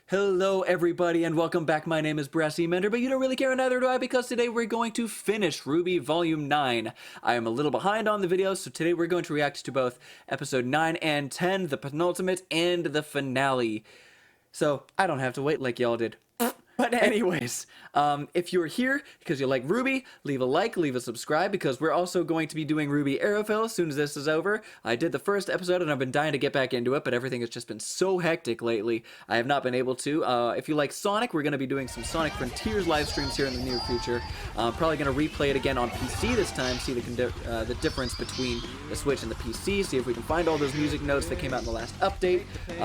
Hello everybody and welcome back. My name is Brassy Mender, but you don't really care and neither do I because today we're going to finish RWBY Volume 9. I am a little behind on the videos, so today we're going to react to both episode 9 and 10, the penultimate and the finale. So I don't have to wait like y'all did. But anyways, if you're here because you like RWBY, leave a like, leave a subscribe, because we're also going to be doing RWBY Aerofill as soon as this is over. I did the first episode and I've been dying to get back into it, but everything has just been so hectic lately. I have not been able to. If you like Sonic, we're going to be doing some Sonic Frontiers live streams here in the near future. I'm probably going to replay it again on PC this time, see the difference between the Switch and the PC, see if we can find all those music notes that came out in the last update.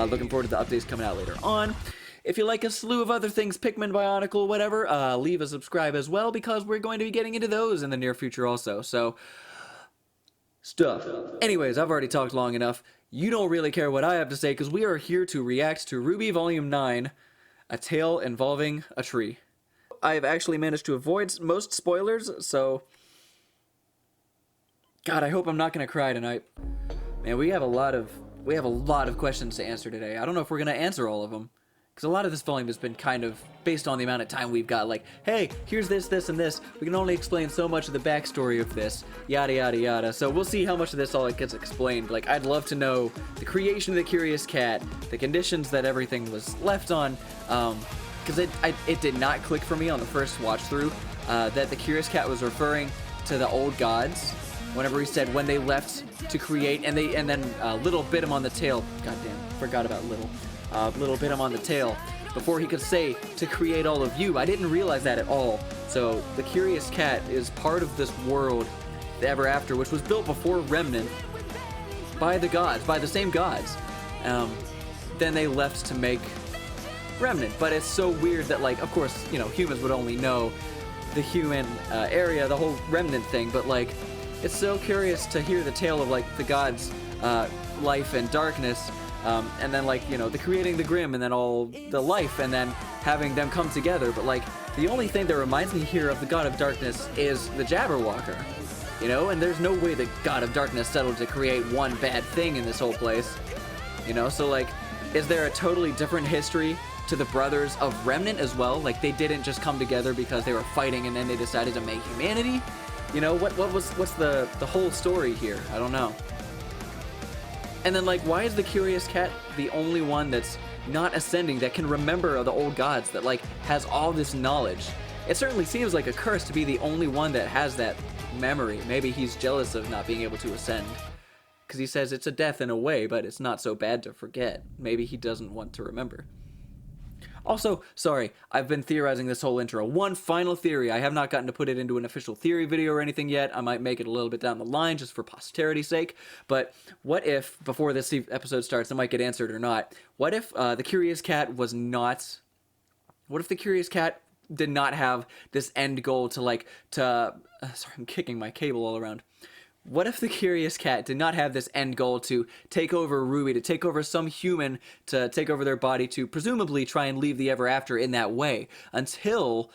Looking forward to the updates coming out later on. If you like a slew of other things, Pikmin, Bionicle, whatever, leave a subscribe as well, because we're going to be getting into those in the near future also, so stuff. Anyways, I've already talked long enough. You don't really care what I have to say, because we are here to react to RWBY Volume 9, A Tale Involving a Tree. I've actually managed to avoid most spoilers, so God, I hope I'm not going to cry tonight. Man, we have a lot of questions to answer today. I don't know if we're going to answer all of them. Because a lot of this volume has been kind of based on the amount of time we've got. Like, hey, here's this, this, and this. We can only explain so much of the backstory of this. Yada, yada, yada. So we'll see how much of this all gets explained. Like, I'd love to know the creation of the Curious Cat, the conditions that everything was left on. Because it did not click for me on the first watch through that the Curious Cat was referring to the old gods. Whenever he said when they left to create, and then Little bit him on the tail. Goddamn, forgot about Little. Little bit him on the tail before he could say to create all of you. I didn't realize that at all. So the Curious Cat is part of this world, the Ever After, which was built before Remnant by the gods, by the same gods. Then they left to make Remnant. But it's so weird that, like, of course, you know, humans would only know the human area, the whole Remnant thing. But like, it's so curious to hear the tale of like the gods' life and darkness. And then, like, you know, the creating the Grimm, and then all the life, and then having them come together. But, like, the only thing that reminds me here of the God of Darkness is the Jabberwocker, you know? And there's no way the God of Darkness settled to create one bad thing in this whole place, you know? So, like, is there a totally different history to the brothers of Remnant as well? Like, they didn't just come together because they were fighting and then they decided to make humanity? You know, what's the whole story here? I don't know. And then, like, why is the Curious Cat the only one that's not ascending, that can remember the old gods, that, like, has all this knowledge? It certainly seems like a curse to be the only one that has that memory. Maybe he's jealous of not being able to ascend. Because he says it's a death in a way, but it's not so bad to forget. Maybe he doesn't want to remember. Also, sorry, I've been theorizing this whole intro. One final theory. I have not gotten to put it into an official theory video or anything yet. I might make it a little bit down the line just for posterity's sake. But what if, before this episode starts, it might get answered or not, what if the Curious Cat was not... What if the Curious Cat did not have this end goal to, like, sorry, I'm kicking my cable all around. What if the Curious Cat did not have this end goal to take over RWBY, to take over some human, to take over their body, to presumably try and leave the Ever After in that way, until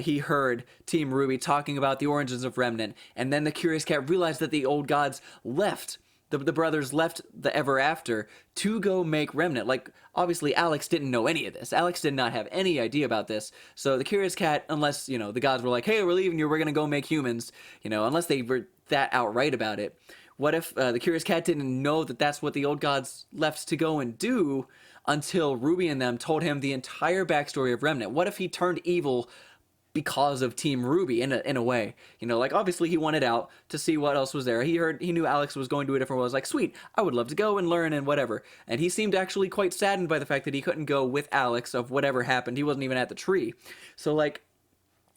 he heard Team RWBY talking about the origins of Remnant, and then the Curious Cat realized that the old gods left, the brothers left the Ever After to go make Remnant. Like, obviously Alex didn't know any of this. Alex did not have any idea about this. So the Curious Cat, unless, you know, the gods were like, hey, we're leaving you, we're gonna go make humans, you know, unless they were that outright about it. What if the Curious Cat didn't know that that's what the old gods left to go and do until RWBY and them told him the entire backstory of Remnant? What if he turned evil because of Team RWBY in a way? You know, like, obviously he wanted out to see what else was there. He knew Alex was going to a different world. I was like, sweet, I would love to go and learn and whatever. And he seemed actually quite saddened by the fact that he couldn't go with Alex of whatever happened. He wasn't even at the tree. So, like,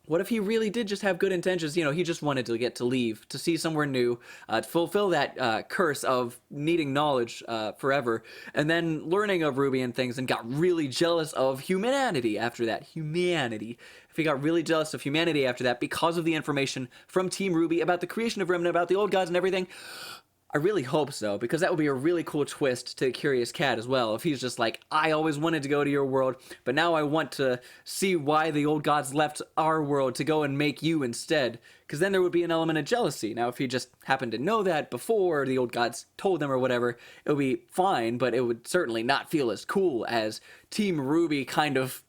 what if he really did just have good intentions? You know, he just wanted to get to leave, to see somewhere new, to fulfill that curse of needing knowledge forever, and then learning of RWBY and things, and got really jealous of humanity after that. Humanity. If he got really jealous of humanity after that because of the information from Team RWBY about the creation of Remnant, about the old gods and everything, I really hope so, because that would be a really cool twist to Curious Cat as well. If he's just like, I always wanted to go to your world, but now I want to see why the old gods left our world to go and make you instead. Because then there would be an element of jealousy. Now, if he just happened to know that before the old gods told them or whatever, it would be fine, but it would certainly not feel as cool as Team RWBY kind of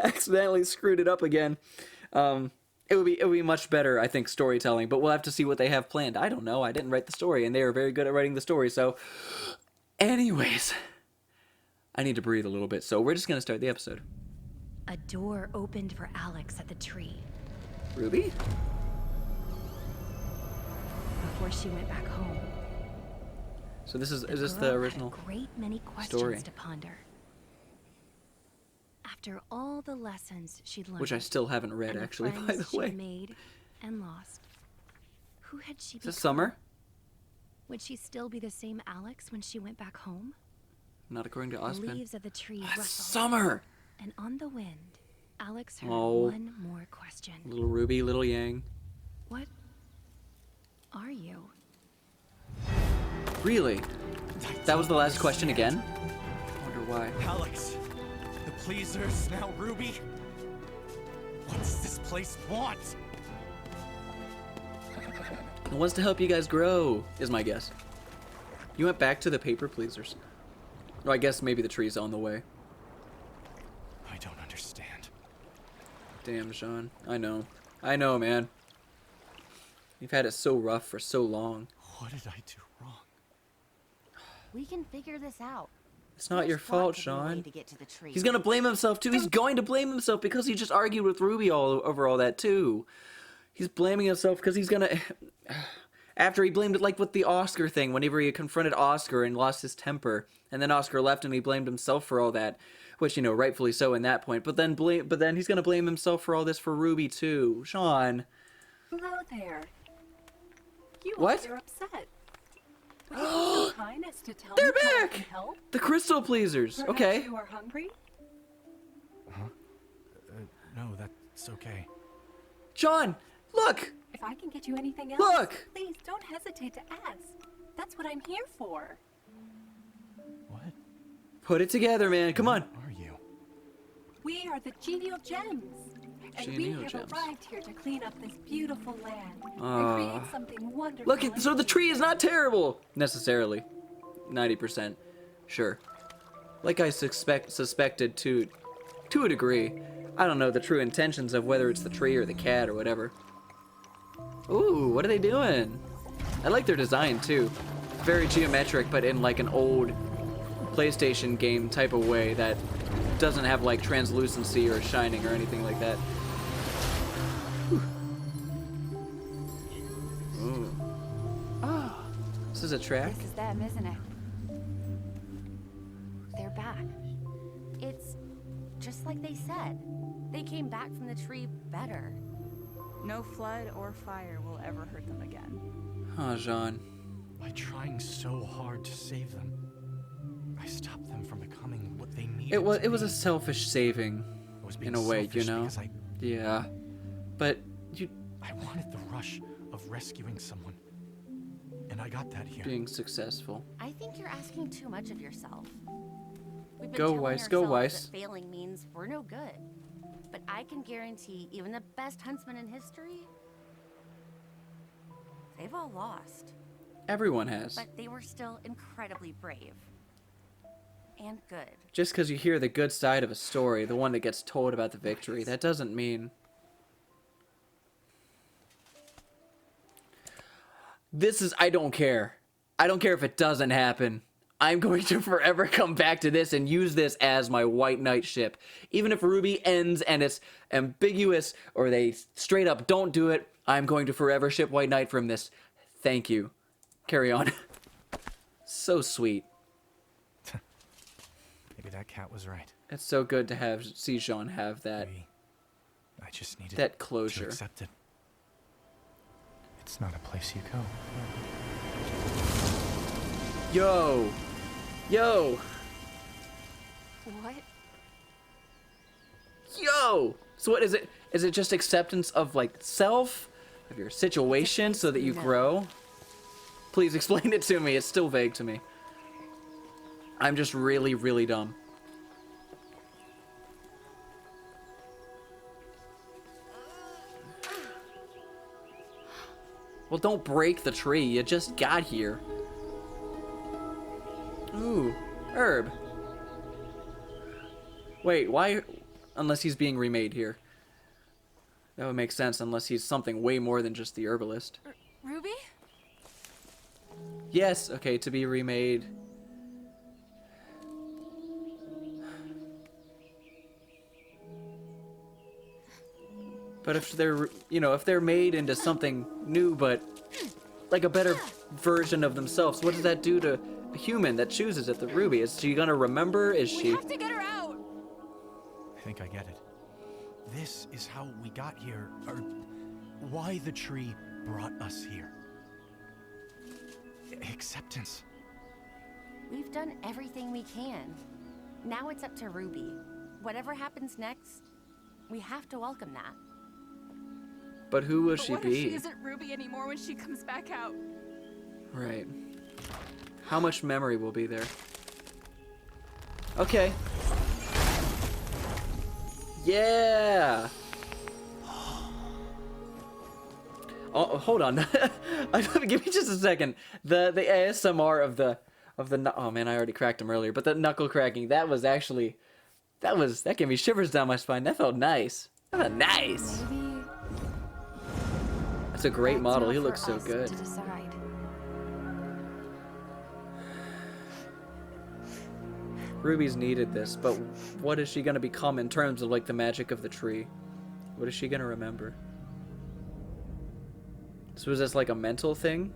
accidentally screwed it up again. It would be much better, I think, storytelling, but we'll have to see what they have planned. I don't know. I didn't write the story, and they are very good at writing the story, so... Anyways, I need to breathe a little bit, so we're just going to start the episode. A door opened for Alex at the tree. RWBY? Before she went back home. So this is this the original had a great many questions story to ponder. After all the lessons she'd learned, which I still haven't read, and actually, the by the friends way. she'd made and lost, who had she Is become? this Summer? Would she still be the same Alex when she went back home? Not according to The OZPIN. leaves of the tree That's rustled, Summer! and on the wind, Alex heard Oh. one more question. Little RWBY, little Yang. What are you? Really? That was the last question again? I wonder why. Alex, the pleasers, now RWBY. What does this place want? It wants to help you guys grow, is my guess. You went back to the paper pleasers. Or I guess maybe the tree's on the way. I don't understand. Damn, Jaune. I know. I know, man. You've had it so rough for so long. What did I do wrong? We can figure this out. It's not your There's fault, got to be a way Jaune. to get to the tree. He's gonna blame himself too. He's going to blame himself because he just argued with RWBY all over all that too. He's blaming himself because he's gonna... After he blamed it, like with the Oscar thing, whenever he confronted Oscar and lost his temper, and then Oscar left and he blamed himself for all that, which, you know, rightfully so in that point. But then he's gonna blame himself for all this for RWBY too. Jaune. Hello there. You What? You're upset. Would you be so kind as to tell They're me how I back! can help? The crystal pleasers. Perhaps Okay. You are hungry? No, that's okay. Jaune, look! If I can get you anything else, Look! please don't hesitate to ask. That's what I'm here for. What Put it together, man. Come on. are you? We are the Genial Gems. And Genial we have Gems. arrived here to clean up this beautiful land Ah. and create something wonderful. Look, and so the new. tree is not terrible necessarily. 90%, sure. Like I suspected to a degree. I don't know the true intentions of whether it's the tree or the cat or whatever. Ooh, what are they doing? I like their design too. Very geometric, but in like an old PlayStation game type of way that doesn't have like translucency or shining or anything like that. Ooh. Ah, this is a track. This is them, isn't it? They're back. It's just like they said. They came back from the tree better. No flood or fire will ever hurt them again. Oh, Jaune. By trying so hard to save them, I stopped them from becoming what they needed. It to was a be. selfish saving, I was being in a way, you selfish know. because Yeah, but I wanted the rush of rescuing someone, and I got that here. being successful. I think you're asking too much of yourself. We've been Go telling Weiss, go ourselves Weiss. that failing means we're no good. But I can guarantee even the best huntsman in history, they've all lost. Everyone has. But they were still incredibly brave. And good. Just because you hear the good side of a story, the one that gets told about the victory, that doesn't mean... This is... I don't care. I don't care if it doesn't happen. I'm going to forever come back to this and use this as my White Knight ship. Even if RWBY ends and it's ambiguous or they straight up don't do it, I'm going to forever ship White Knight from this. Thank you. Carry on. So sweet. Maybe that cat was right. It's so good to see Jaune have that Maybe I just needed that to closure. accept it. It's not a place you go. Yo. Yo. What? Yo. So what is it? Is it just acceptance of like self, of your situation so that you No. grow? Please explain it to me. It's still vague to me. I'm just really, really dumb. Well, don't break the tree. You just got here. Ooh, herb. Wait, why? Unless he's being remade here. That would make sense unless he's something way more than just the herbalist. Ruby? Yes, okay, to be remade. But if they're, you know, if they're made into something new, but like a better version of themselves, what does that do to a human that chooses it, the Ruby? Is she gonna remember? Is she... We have to get her out! I think I get it. This is how we got here, or why the tree brought us here. Acceptance. We've done everything we can. Now it's up to Ruby. Whatever happens next, we have to welcome that. But who will But she what be? if she isn't Ruby anymore when she comes back out? Right. How much memory will be there? Okay. Yeah. Oh, hold on. Give me just a second. The ASMR of the oh man, I already cracked him earlier, but the knuckle cracking, that was actually that gave me shivers down my spine. That felt nice. That felt nice. Maybe That's a great that's model. not He for looks so us good. to decide. Ruby's needed this, but what is she gonna become in terms of like the magic of the tree? What is she gonna remember? So is this like a mental thing?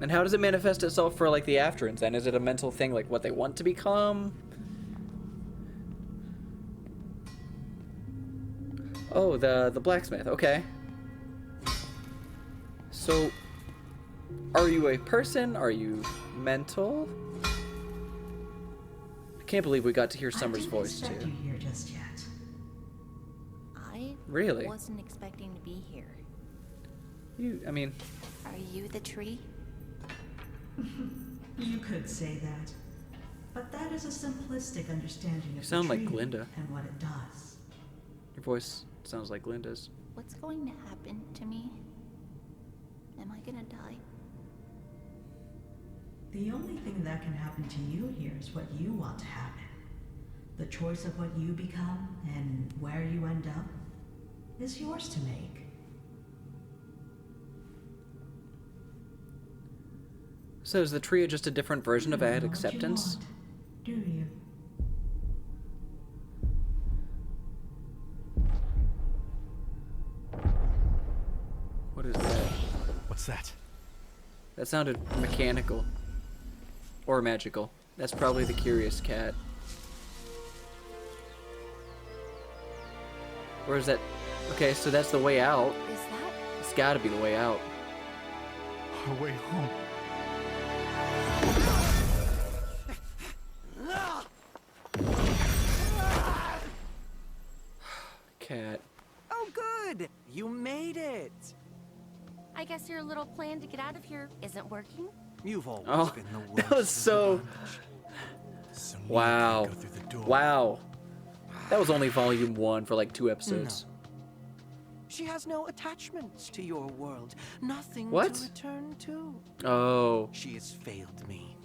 And how does it manifest itself for like the Afterans then? Is it a mental thing, like what they want to become? Oh, the blacksmith, okay. So, are you a person? Are you mental? I can't believe we got to hear Summer's voice I too. didn't expect you here just yet. I Really? wasn't expecting to be here. I mean, Are you the tree? You could say that. But that is a simplistic understanding of sound the like tree Glinda. and what it does. your voice sounds like Glinda's. What's going to happen to me? Am I gonna die? The only thing that can happen to you here is what you want to happen. The choice of what you become and where you end up is yours to make. So is the trio just a different version of You ad know what you acceptance? want, do you? What is that? What's that? That sounded mechanical. Or magical. That's probably the curious cat. Or is that... Okay, so that's the way out. Is that? It's gotta be the way out. Our way home. Cat. Oh, good! You made it! I guess your little plan to get out of here isn't working? You've always Oh, been the worst. that was so... So neat Wow. to go through the door. Wow. That was only volume 1 for like 2 episodes. She has no attachments to your world. Nothing What? to return to. Oh. She has failed me,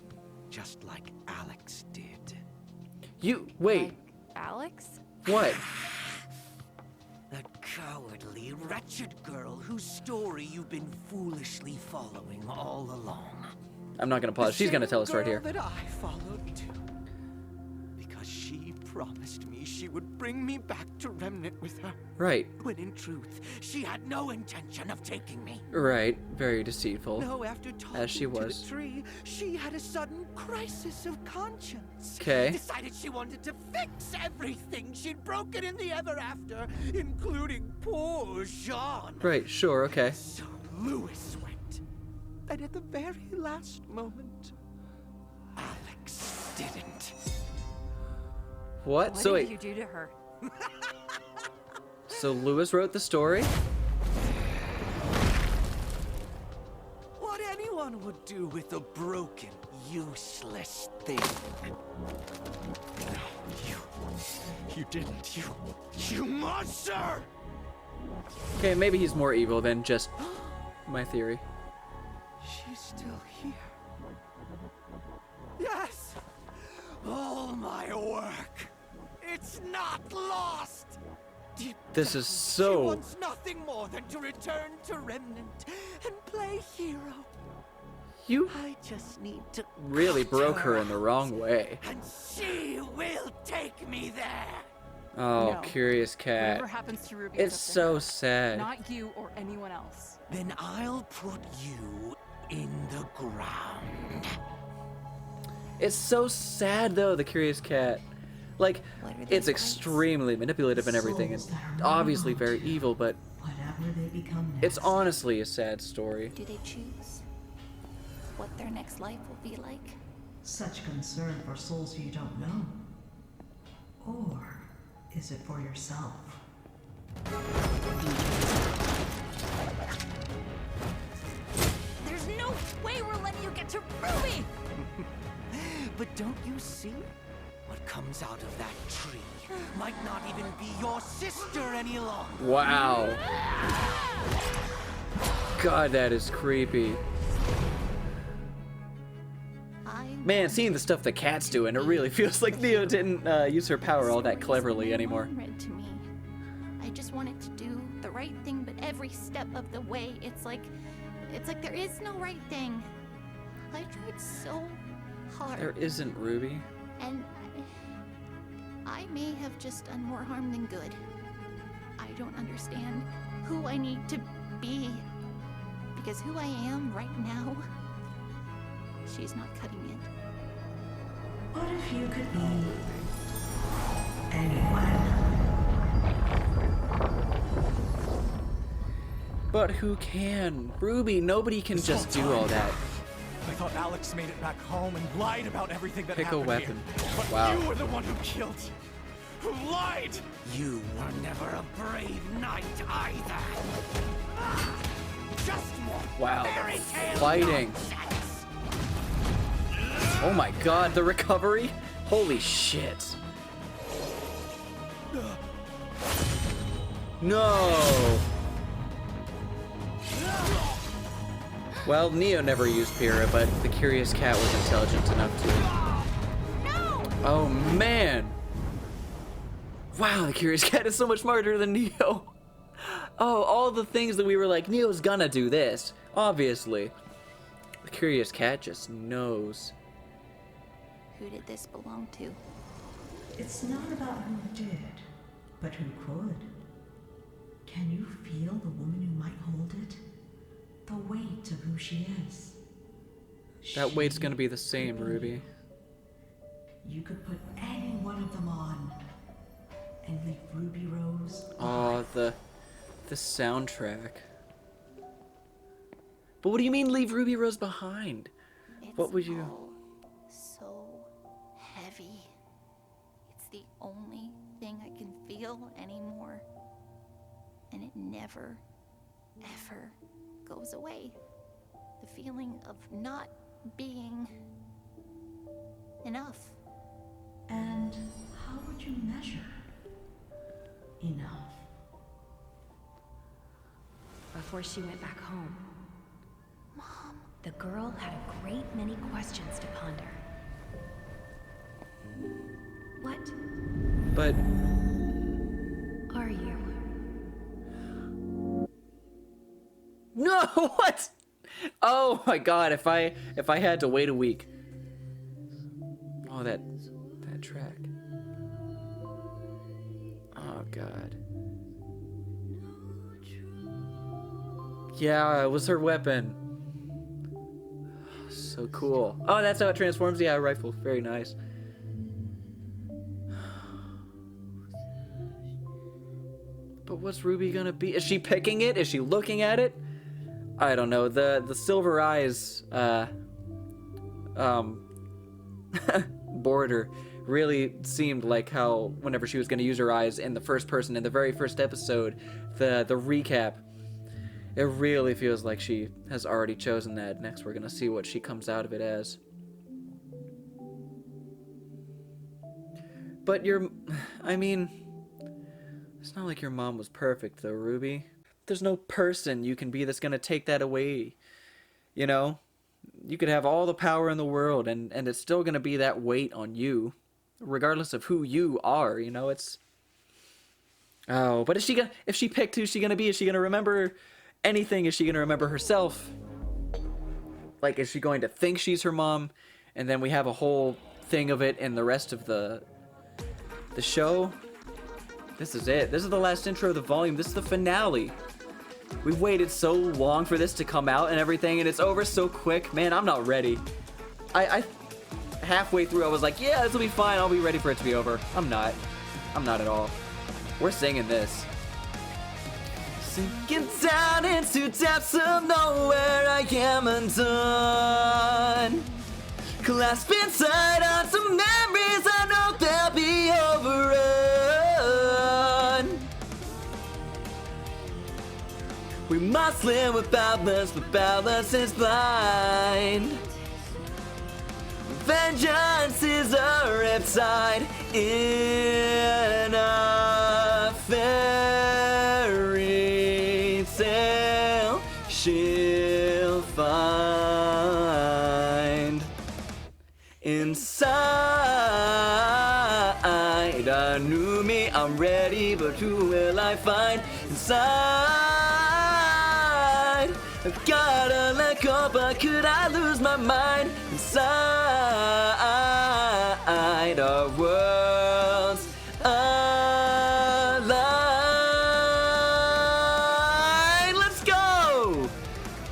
just like Alex did. You... Wait. Like Alex? What? The cowardly, wretched girl whose story you've been foolishly following all along. I'm not gonna pause. She's gonna tell us right here. The same girl that I followed too. Because she promised me she would bring me back to Remnant with her. Right. When in truth, she had no intention of taking me. Right. Very deceitful. No, after talking As she to was. the tree, she had a sudden crisis of conscience. 'Kay. Decided she wanted to fix everything she'd broken in the ever after, including poor Jaune. Right, sure, okay. So Louis went. And at the very last moment, Alex didn't. What? What So did wait. you do to her? So Lewis wrote the story? What any man would do with a broken, useless thing. You didn't. You monster! Okay, maybe he's more evil than just my theory. She's still here. Yes! All my work. It's not lost. Deep This down, is She so... wants nothing more than to return to Remnant and play hero. You I just need to really cut broke her in the out, wrong way. and she will take me there. Oh, No. Curious Cat. Whatever happens to Ruby, It's up to so her. sad. Not you or anyone else. Then I'll put you in the ground. It's so sad though, the Curious Cat. Like, What are it's these extremely manipulative and everything, and Souls that are obviously not. very evil, but Whatever they become next. it's honestly a sad story. Do they choose what their next life will be like? Such concern for souls you don't know. Or is it for yourself? There's no way we're letting you get to Ruby! But don't you see? What comes out of that tree might not even be your sister any longer. Wow. God, that is creepy. Man, seeing the stuff the cat's doing, it really feels like Neo didn't use her power all that cleverly anymore. Read to me. I just wanted to do the right thing, but every step of the way, it's like there is no right thing. I tried so hard. There isn't, Ruby. And I may have just done more harm than good. I don't understand who I need to be. Because who I am right now, she's not cutting it. What if you could be anyone? But who can? Ruby, nobody can just do all that. I thought Alex made it back home and lied about everything that Pick a happened weapon. here. But Wow. you were the one who killed. Who lied! You were never a brave knight either. Just more Wow. fairy tale Fighting. nonsense. Oh my god, the recovery? Holy shit. No! Well, Neo never used Pyrrha, but the Curious Cat was intelligent enough to. Oh man! Wow, the Curious Cat is so much smarter than Neo. Oh, all the things that we were like, Neo's gonna do this. Obviously. The Curious Cat just knows. Who did this belong to? It's not about who did, but who could. Can you feel the woman who might hold it? The weight of who she is. That weight's She gonna be the same, could Ruby. You could put any one of them on and leave Ruby Rose. Oh, the soundtrack. But what do you mean leave Ruby Rose behind? It's What would you... all so heavy. It's the only thing I can feel anymore. And it never, ever goes away. The feeling of not being enough. And how would you measure enough? Before she went back home, Mom, the girl had a great many questions to ponder. What But... are you? No, what? Oh my god, if I had to wait a week. Oh, that track. Oh god. Yeah, it was her weapon. So cool. Oh, that's how it transforms? Yeah, a rifle. Very nice. But what's Ruby gonna be? Is she picking it? Is she looking at it? I don't know. The silver eyes border really seemed like how whenever she was going to use her eyes in the first person in the very first episode, the recap, It really feels like she has already chosen that. Next, we're gonna see what she comes out of it as. But I mean, it's not like your mom was perfect, though, RWBY. There's no person you can be that's gonna take that away. You know? You could have all the power in the world, and it's still gonna be that weight on you. Regardless of who you are, you know? It's... Oh, but if she picked who she gonna be, is she gonna remember anything? Is she gonna remember herself? Like, is she going to think she's her mom? And then we have a whole thing of it in the rest of the show? This is it. This is the last intro of the volume. This is the finale. We've waited so long for this to come out and everything, and it's over so quick. Man, I'm not ready. I halfway through, I was like, yeah, this will be fine. I'll be ready for it to be over. I'm not. I'm not at all. We're singing this. Sinking down into depths of nowhere, I am undone. Clasped inside on some memories, I know they'll be overrun. We must live with balance, but balance is blind. Vengeance is a riptide in a fairy tale. She'll find inside a new me. I'm ready, but who will I find inside? I've gotta let go, but could I lose my mind inside our worlds align? Let's go!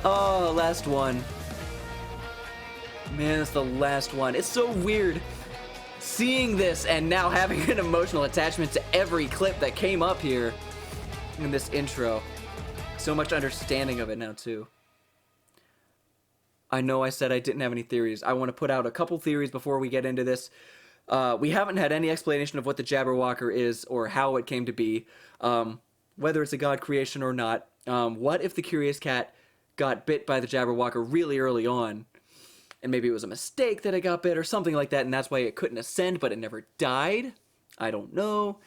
Oh, last one. Man, it's the last one. It's so weird seeing this and now having an emotional attachment to every clip that came up here in this intro. So much understanding of it now, too. I know I said I didn't have any theories. I want to put out a couple theories before we get into this. We haven't had any explanation of what the Jabberwocker is or how it came to be, whether it's a god creation or not. What if the Curious Cat got bit by the Jabberwocker really early on, and maybe it was a mistake that it got bit or something like that, and that's why it couldn't ascend, but it never died? I don't know.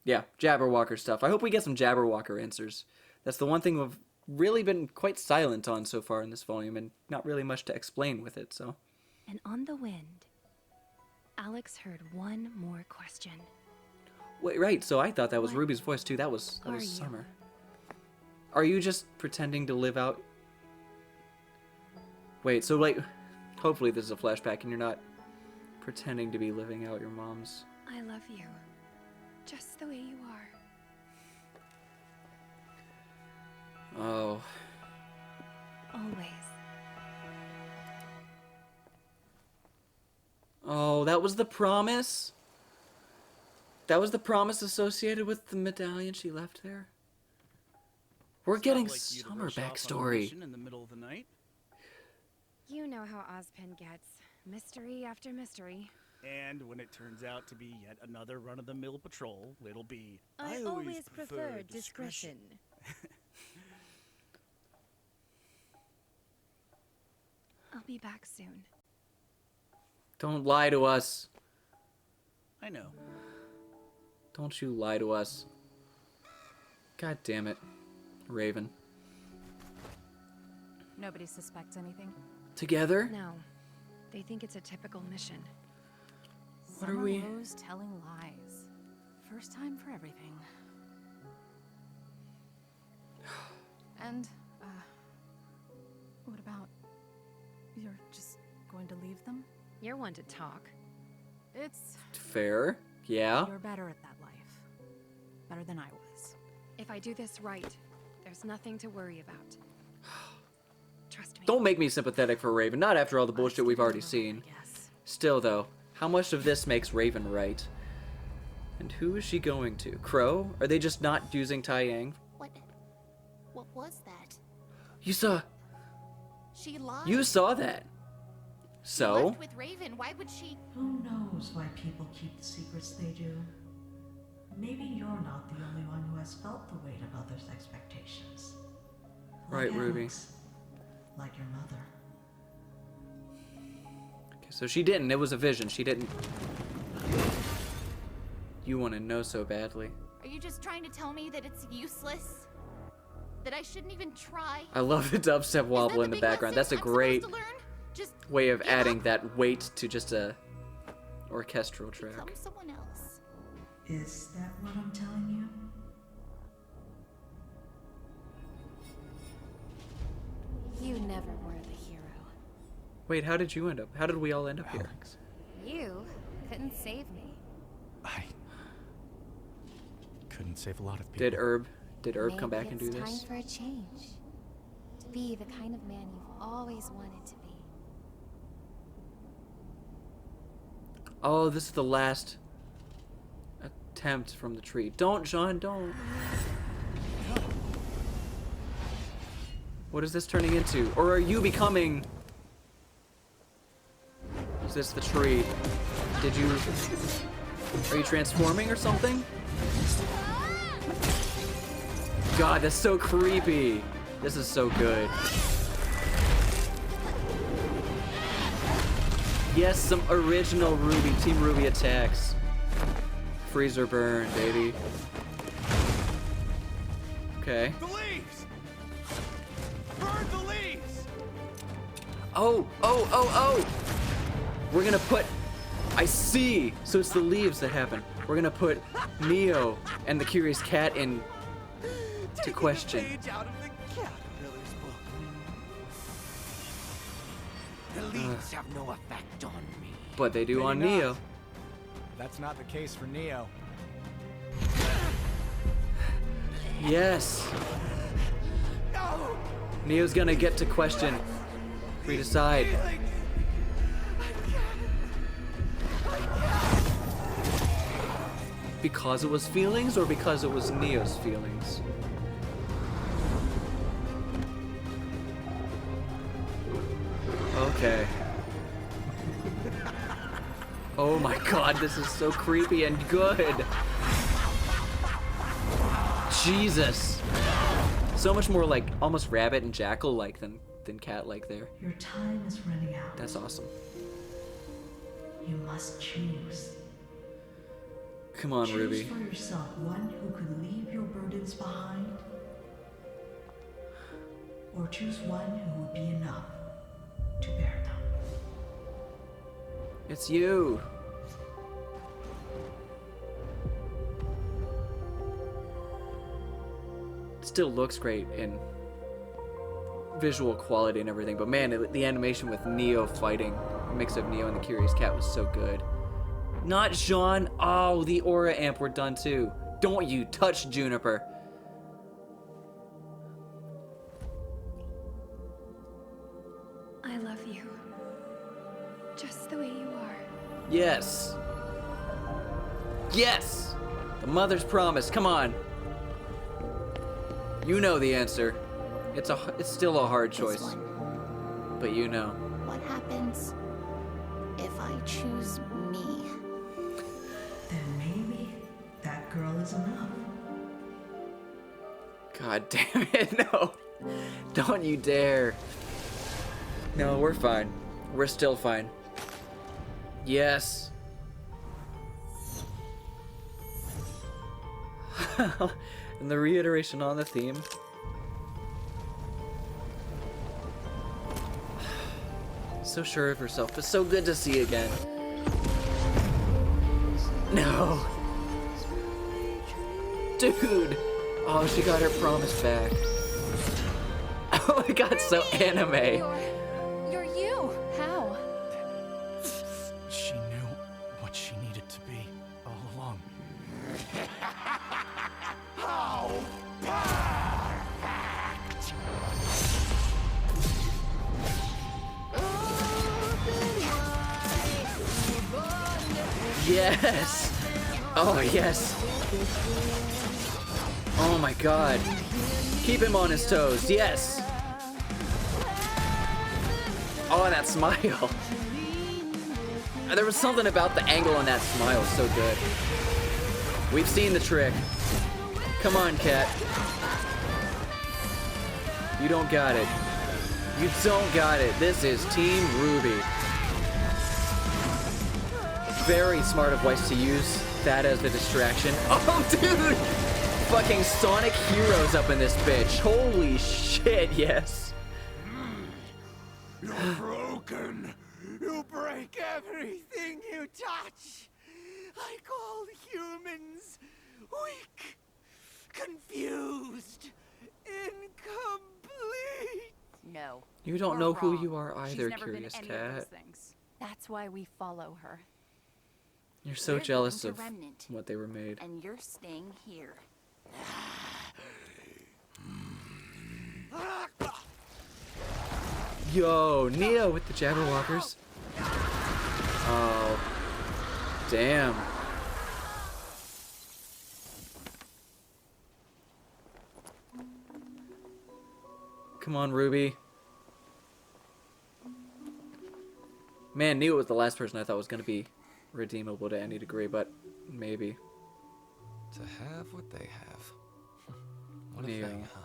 Yeah, Jabberwocker stuff. I hope we get some Jabberwocker answers. That's the one thing we've really been quite silent on so far in this volume, and not really much to explain with it, so. And on the wind, Alex heard one more question. Wait, right, so I thought that was Ruby's voice too. That was Summer. Are you just pretending to live out? Wait, so like, hopefully this is a flashback and you're not pretending to be living out your mom's. I love you. Just the way you are. Oh. Always. Oh, that was the promise? That was the promise associated with the medallion she left there? We're getting Summer backstory. In the middle of the night. You know how OZPIN gets. Mystery after mystery. And when it turns out to be yet another run-of-the-mill patrol, it'll be... I always prefer discretion. I'll be back soon. Don't lie to us. I know. Don't you lie to us. God damn it. Raven. Nobody suspects anything? Together? No. They think it's a typical mission. What are we? Summer Rose telling lies. First time for everything. And, what about... You're just going to leave them? You're one to talk. It's... Fair. Yeah. You're better at that life. Better than I was. If I do this right, there's nothing to worry about. Trust me. Don't make me sympathetic for Raven. Not after all the bullshit we've already seen. Still, though, how much of this makes Raven right? And who is she going to? Crow? Are they just not using Tai Yang? What was that? You saw... She lied. You saw that. So? She left with Raven. Why would she... Who knows why people keep the secrets they do? Maybe you're not the only one who has felt the weight of others' expectations. Right, Like Ruby. Alex, like your mother. Okay, so she didn't. It was a vision. She didn't. You want to know so badly. Are you just trying to tell me that it's useless? That I shouldn't even try? I love the dubstep wobble in the background. That's a great way of adding that weight to just a orchestral track. Become someone else. Is that what I'm telling you? You never were the hero. Wait, how did you end up? How did we all end up here? Alex, You couldn't save me. I couldn't save a lot of people. Did Herb come back and do Maybe this? it's time for a change. To be the kind of man you've always wanted to be. Oh, this is the last attempt from the tree. Don't, Jaune, don't. What is this turning into? Or are you becoming... Is this the tree? Did you... Are you transforming or something? God, that's so creepy. This is so good. Yes, some original RWBY, Team RWBY attacks. Freezer burn, baby. Okay. The leaves! Burn the leaves! Oh! We're gonna put... I see! So it's the leaves that happen. We're gonna put Neo and the Curious Cat in to question. Page out of the caterpillar's book. The leaves have no effect on me. But they do Maybe on not. Neo. That's not the case for Neo. Yes! No! Neo's gonna get to question. We decide. Because it was feelings or because it was Neo's feelings? Okay. Oh my god, this is so creepy and good. Jesus. So much more like almost rabbit and jackal like than cat like there. Your time is running out. That's awesome. You must choose. Come on, Choose Ruby. for yourself one who could leave your burdens behind, or choose one who will be enough to bear them. It's you. It still looks great in visual quality and everything, but man, the animation with Neo fighting, a mix of Neo and the Curious Cat was so good. Not Jaune. Oh, the Aura Amp were done too. Don't you touch Juniper. I love you. Just the way you are. Yes. Yes. The mother's promise. Come on. You know the answer. It's still a hard choice. This one. But you know. What happens if I choose me? Then maybe that girl is enough. God damn it, no. Don't you dare. No, we're fine. We're still fine. Yes. And the reiteration on the theme. So sure of herself, but so good to see again. No. Dude. Oh, she got her promise back. Oh my god, so anime. You're you. How? She knew what she needed to be all along. How perfect! Yes. Oh, yes. Oh my god. Keep him on his toes. Yes. Oh, that smile. There was something about the angle on that smile so good. We've seen the trick. Come on, cat. You don't got it. You don't got it. This is Team RWBY. Very smart of Weiss to use that as the distraction. Oh, dude! Fucking Sonic Heroes up in this bitch. Holy shit, yes. You're broken. You break everything you touch. Like all humans. Weak. Confused. Incomplete. No. You don't You're know who wrong. you are either, She's never Curious been any of those Cat. things. That's why we follow her. You're so We're jealous going of to Remnant, what they were made. and you're staying here. Yo, Neo with the Jabberwockers. Oh. Damn. Come on, RWBY. Man, Neo was the last person I thought was going to be redeemable to any degree, but maybe. To have what they have. What a Neo. thing, huh?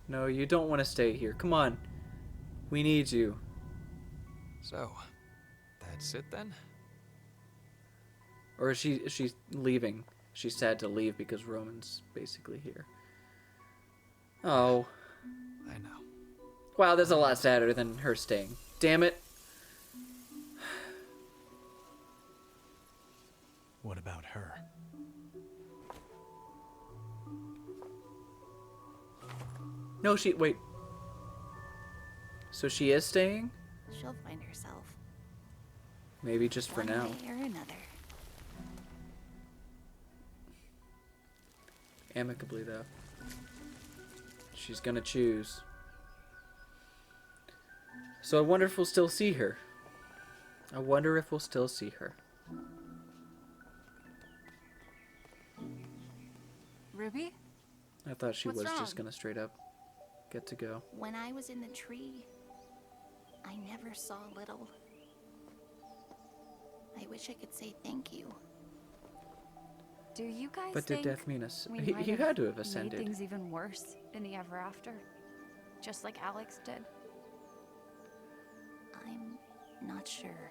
No, you don't want to stay here. Come on. We need you. So, that's it then? Or she's leaving. She's sad to leave because Roman's basically here. Oh. I know. Wow, that's a lot sadder than her staying. Damn it. What about her? No, wait. So she is staying? She'll find herself. Maybe just for One now. way or another. Amicably, though. She's gonna choose. So I wonder if we'll still see her. I wonder if we'll still see her. Ruby? I thought she What's was just wrong? gonna straight up get to go. When I was in the tree, I never saw little. I wish I could say thank you. Do you guys But did think death mean us? we He might had to have made ascended. things even worse in the ever after? Just like Alex did? I'm not sure.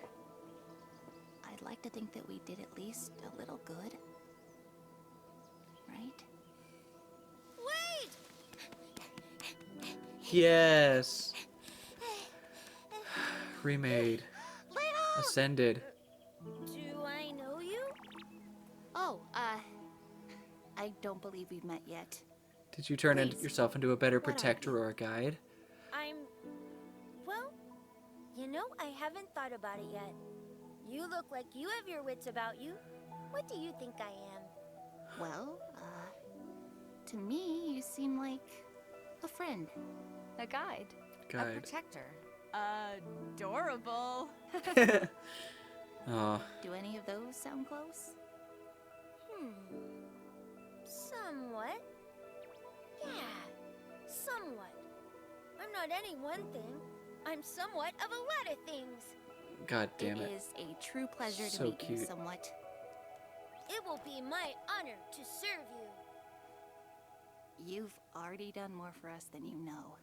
I'd like to think that we did at least a little good. Right? Yes. Remade. Ascended. Do I know you? Oh, I don't believe we've met yet. Did you turn Please. yourself into a better What are protector or a guide? Well, you know, I haven't thought about it yet. You look like you have your wits about you. What do you think I am? Well, to me, you seem like a friend. A guide. A Guide. protector. Adorable. Aw. Do any of those sound close? Somewhat. Yeah, somewhat. I'm not any one thing. I'm somewhat of a lot of things. God damn it. It is a true pleasure So to meet you cute. somewhat. It will be my honor to serve you. You've already done more for us than you know.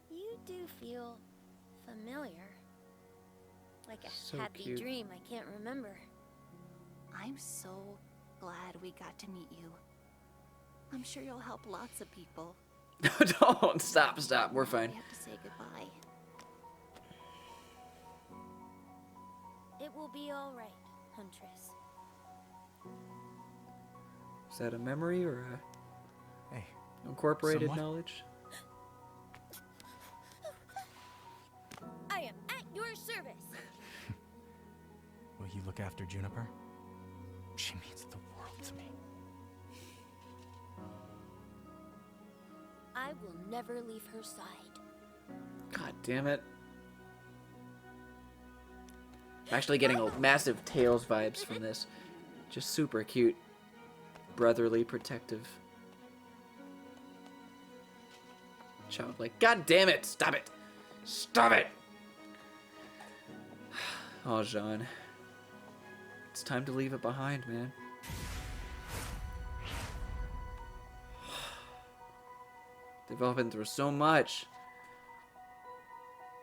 You do feel familiar. Like a So happy cute. dream I can't remember. I'm so glad we got to meet you. I'm sure you'll help lots of people. Don't. Stop. We're fine. We have to say goodbye. It will be all right, Huntress. Is that a memory or a Hey, incorporated somewhat? knowledge? I am at your service. will you look after Juniper? She means the world to me. I will never leave her side. God damn it. I'm actually getting a massive Tails vibes from this. Just super cute. Brotherly, protective. Childlike. God damn it! Stop it! Stop it! Oh, Jaune. It's time to leave it behind, man. They've all been through so much.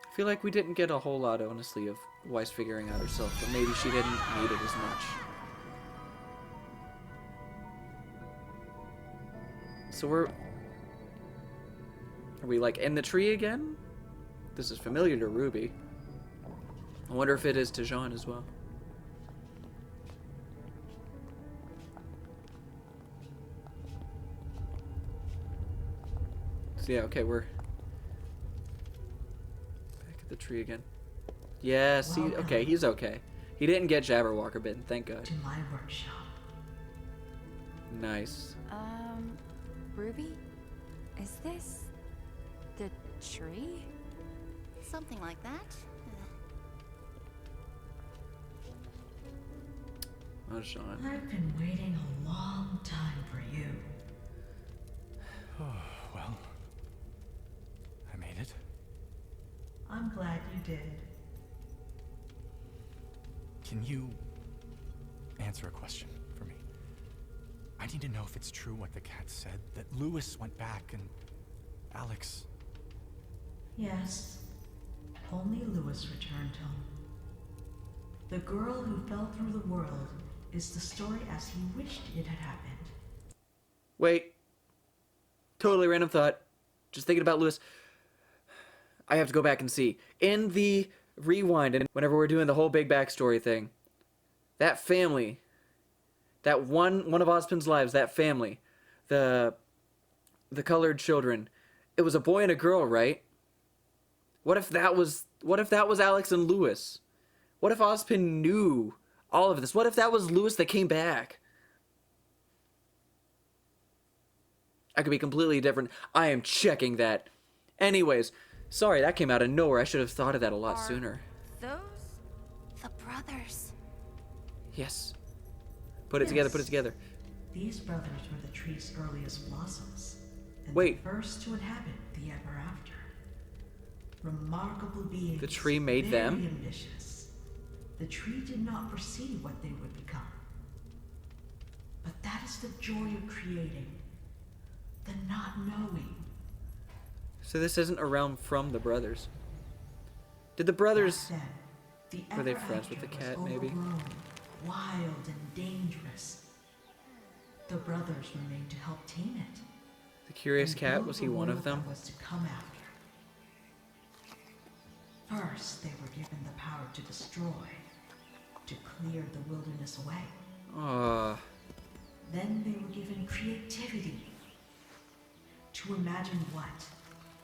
I feel like we didn't get a whole lot, honestly, of Weiss figuring out herself, but maybe she didn't need it as much. So are we like in the tree again? This is familiar to RWBY. I wonder if it is to Jaune as well. So yeah, okay, we're back at the tree again. Yeah, see, okay, he's okay. He didn't get Jabberwocker bitten, thank God. To my workshop. Nice. Ruby? Is this the tree? Something like that. Oh, Jaune. I've been waiting a long time for you. Oh, well, I made it. I'm glad you did. Can you answer a question for me? I need to know if it's true what the cat said, that Louis went back and Alex... Yes. Only Louis returned home. The girl who fell through the world is the story as he wished it had happened. Wait. Totally random thought. Just thinking about Louis. I have to go back and see. In the rewind, and whenever we're doing the whole big backstory thing, that family, that one of OZPIN'S lives, that family, the colored children, it was a boy and a girl, right? What if that was Alex and Louis? What if OZPIN knew all of this? What if that was Louis that came back? I could be completely different. I am checking that. Anyways, sorry, that came out of nowhere. I should have thought of that a lot sooner. Those? The brothers. Yes. Put it together, put it together. These brothers were the tree's earliest blossoms, and Wait. the first to inhabit the ever after. Remarkable beings. The tree made them? Very ambitious. The tree did not foresee what they would become. But that is the joy of creating. The not knowing. So this isn't a realm from the brothers. Did the brothers... Back then, the were they ever friends with the after cat, was maybe? overgrown, wild and dangerous. The brothers were made to help tame it. The curious and cat, build was the he one world of them? that was to come after. First, they were given the power to destroy, to clear the wilderness away. Then they were given creativity, to imagine what,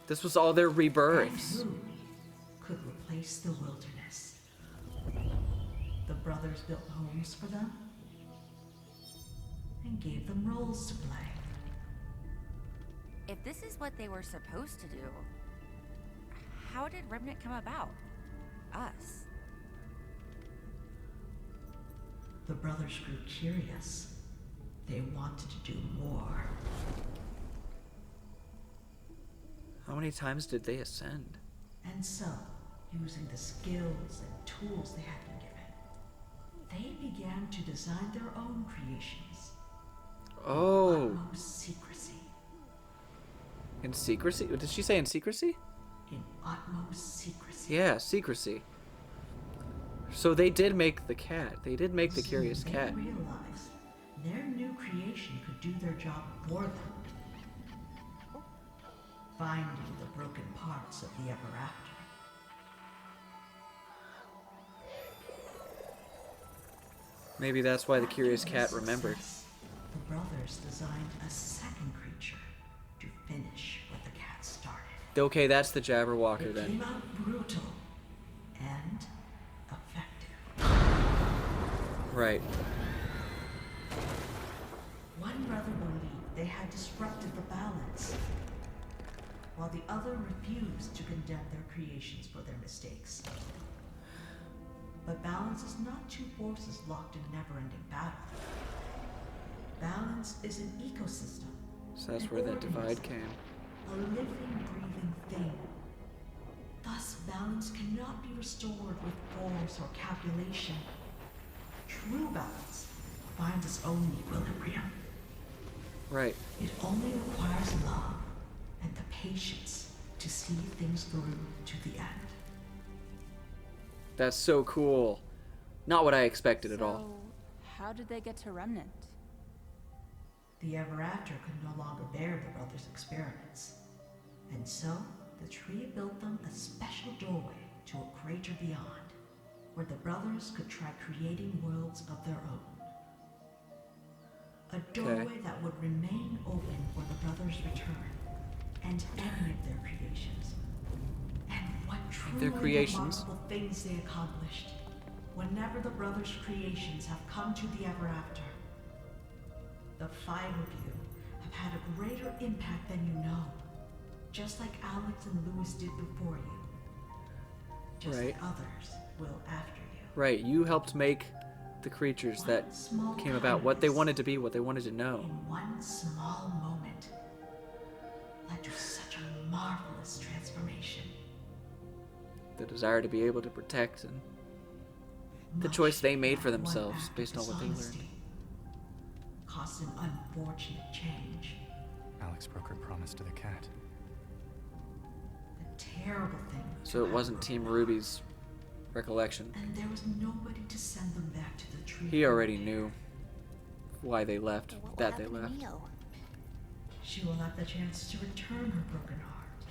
This was all their rebirths. and who could replace the wilderness. The brothers built homes for them, and gave them roles to play. If this is what they were supposed to do, how did Remnant come about? Us. The brothers grew curious. They wanted to do more. How many times did they ascend? And so, using the skills and tools they had been given, they began to design their own creations. Oh. In utmost secrecy. In secrecy? Did she say in secrecy? In utmost secrecy. Yeah, secrecy. So they did make the cat. They did make the Soon curious cat. They realized their new creation could do their job for them. Finding the broken parts of the ever after. Maybe that's why the After curious their cat remembered. success, the brothers designed a second creature to finish what the cat started. Okay, that's the Jabberwocker It then. came out brutal and effective. Right. One brother believed they had disrupted the balance, while the other refused to condemn their creations for their mistakes. But balance is not two forces locked in never-ending battle. Balance is an ecosystem. So that's an where that divide organism. came. a living, breathing thing. Thus, balance cannot be restored with force or calculation. True balance finds its own equilibrium. Right. It only requires love and the patience to see things through to the end. That's so cool. Not what I expected at all. So, how did they get to Remnant? The Ever After could no longer bear the brothers' experiments. And so, the tree built them a special doorway to a crater beyond, where the brothers could try creating worlds of their own. A doorway that would remain open for the brothers' return, and any of their creations. And what truly remarkable things they accomplished. Whenever the brothers' creations have come to the Ever After, the 5 of you have had a greater impact than you know. Just like Alex and Louis did before you. Just like others will after you. Right, you helped make the creatures that came about, what they wanted to be, what they wanted to know. In one small moment led to such a marvelous transformation. The desire to be able to protect and the choice they made for themselves based on what they learned. Caused an unfortunate change. Alex broke her promise to the cat. The terrible thing. So it wasn't Team RWBY's recollection. And there was nobody to send them back to the tree. He already knew why they left, that they left. She will have the chance to return her broken heart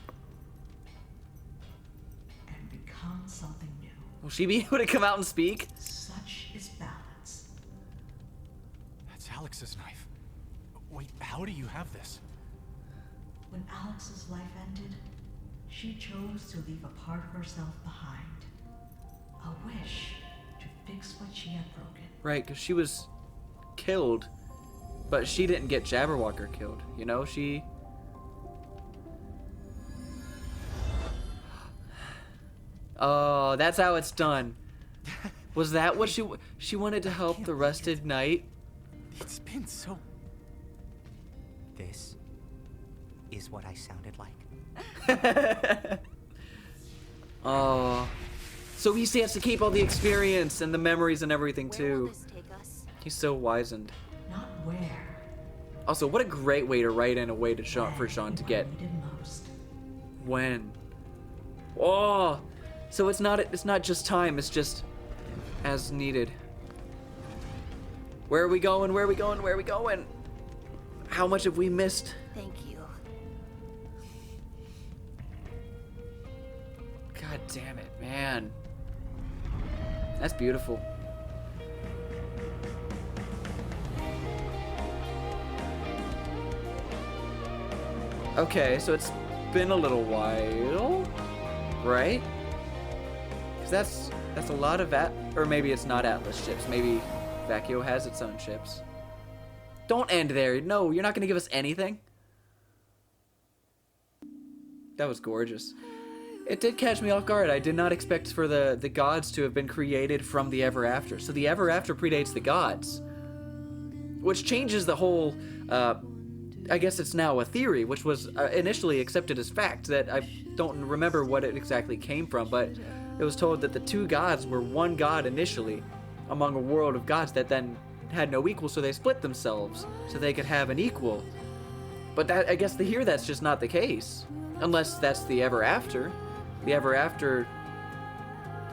and become something new. Will she be able to come out and speak? Such is balance. That's Alex's knife. Wait, how do you have this? When Alex's life ended, she chose to leave a part of herself behind. A wish to fix what she had broken. Right, because she was killed, but she didn't get Jabberwocker killed. You know, she... Oh, that's how it's done. Was that what she wanted to help the rusted knight? It's been so... This is what I sounded like. Oh. So he has to keep all the experience and the memories and everything too. He's so wizened. Not where. Also, what a great way to write in a way to for Sean to get when. Oh, so it's not just time. It's just as needed. Where are we going? Where are we going? Where are we going? How much have we missed? Thank you. God damn it, man. That's beautiful. Okay, so it's been a little while, right? 'Cause that's a lot of or maybe it's not Atlas ships. Maybe Vacchio has its own ships. Don't end there. No, you're not gonna give us anything. That was gorgeous. It did catch me off guard. I did not expect for the gods to have been created from the Ever After. So the Ever After predates the gods, which changes the whole, I guess it's now a theory, which was initially accepted as fact, that I don't remember what it exactly came from, but it was told that the two gods were one god initially among a world of gods that then had no equal, so they split themselves so they could have an equal. But that, I guess here that's just not the case, unless that's the Ever After. The Ever After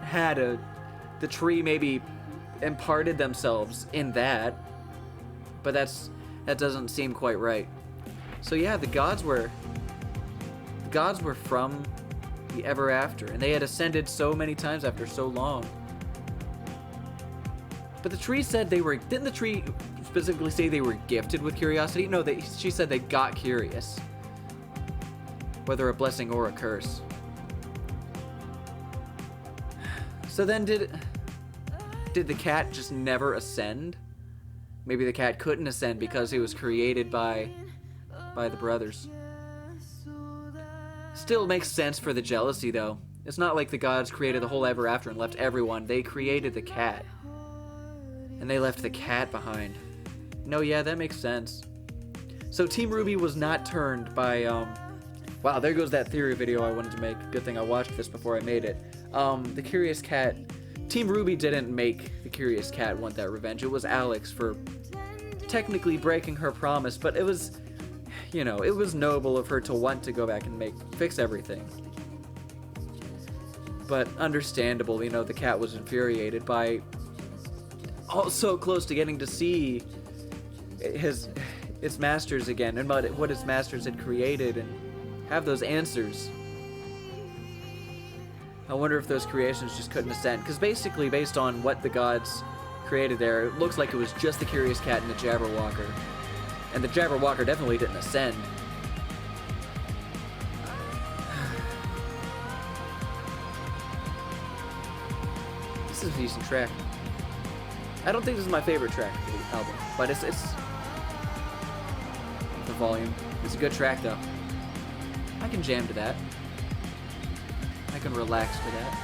had the tree maybe imparted themselves in that, but that doesn't seem quite right. So yeah, the gods were from the Ever After, and they had ascended so many times after so long. But the tree said didn't the tree specifically say they were gifted with curiosity? No, she said they got curious. Whether a blessing or a curse. So then did the cat just never ascend? Maybe the cat couldn't ascend because he was created by the brothers. Still makes sense for the jealousy though. It's not like the gods created the whole Ever After and left everyone. They created the cat. And they left the cat behind. No, yeah, that makes sense. So Team RWBY was not turned by Wow, there goes that theory video I wanted to make. Good thing I watched this before I made it. The Curious Cat... Team RWBY didn't make the Curious Cat want that revenge. It was Alex for technically breaking her promise, but it was, you know, it was noble of her to want to go back and fix everything. But understandable, you know, the cat was infuriated by so close to getting to see its masters again and what its masters had created and have those answers. I wonder if those creations just couldn't ascend, because basically, based on what the gods created there, it looks like it was just the Curious Cat and the Jabberwocker. And the Jabberwocker definitely didn't ascend. This is a decent track. I don't think this is my favorite track of the album, but it's the volume. It's a good track, though. I can jam to that. I can relax to that.